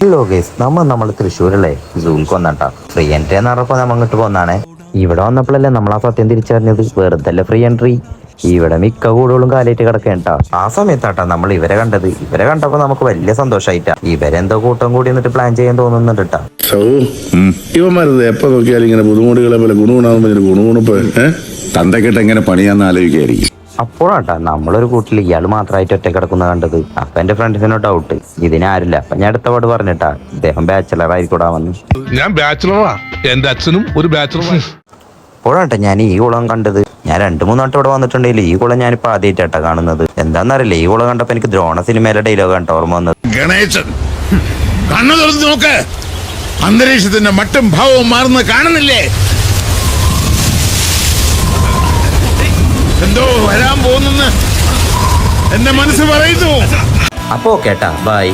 Hello guys, നമ്മൾ തൃശ്ശൂരല്ലേ souk വന്നട്ടാ. Free entry എന്ന് പറഞ്ഞപ്പോ നമ്മ അങ്ങോട്ട് പോന്നാണേ. ഇവിടെ വന്നപ്പോഴല്ലേ നമ്മൾ ആ സത്യം തിരിച്ചറിഞ്ഞത്. വെറുതല്ല ഫ്രീ എൻട്രി. ഇവിടെ മിക്ക കൂടുകളും കാലായിട്ട് കിടക്കേണ്ടാ. ആ സമയത്താട്ടാ നമ്മൾ ഇവരെ കണ്ടത്. ഇവരെ കണ്ടപ്പോ നമുക്ക് വലിയ സന്തോഷമായിട്ടാ. ഇവരെന്തോ കൂട്ടം കൂടി എന്നിട്ട് പ്ലാൻ ചെയ്യാൻ തോന്നുന്നുണ്ട് ട്ടാ. ഇവന്മാരത് എപ്പോ നോക്കിയാലും ഇങ്ങനെ പുതുമുടികളെ പോലെ ഗുണഗുണമെന്ന് ഗുണഗുണപ്പ് തന്തക്കെട്ട് എങ്ങനെ പണിയാന്ന് ആലോചിക്കായിരിക്കും. അപ്പോഴാട്ടാ നമ്മളൊരു കൂട്ടിൽ ഇയാൾ മാത്രമായിട്ട് ഒറ്റ കിടക്കുന്ന കണ്ടത്. അപ്പൊ എന്റെ ഫ്രണ്ട്സിനോ ഡൗട്ട് ഇതിനാരില്ല. അപ്പൊ ഞാൻ അടുത്ത പാട് പറഞ്ഞിട്ടാ ഇദ്ദേഹം ബാച്ചലർ ആയിക്കൂടാ വന്ന്. ഞാൻ ബാച്ചിലറാ, എന്റെ അച്ഛനും ഒരു ബാച്ചിലറാണ്. അപ്പോഴാട്ടെ ഞാൻ ഈ കുളം കണ്ടത്. ഞാൻ 2-3 വട്ടം ഇവിടെ വന്നിട്ടുണ്ടെങ്കിൽ ഈ കുളം ഞാനിപ്പോ ആദ്യമായിട്ടാ കാണുന്നത്. എന്താന്നറിയില്ല, ഈ കുളം കണ്ടപ്പോ എനിക്ക് ദ്രോണ സിനിമയിലെ ഡയലോഗ് കണ്ട ഓർമ്മ വന്നത്. ഗണേശൻ കണ്ണു തുറന്ന് നോക്ക്, അന്തരീക്ഷത്തിന്റെ മട്ടും ഭാവവും മാറുന്ന കാണുന്നില്ലേ? എന്തോ വരാൻ പോകുന്നെന്ന് എന്റെ മനസ്സ് പറയുന്നു. അപ്പോ കേട്ടാ ബൈ.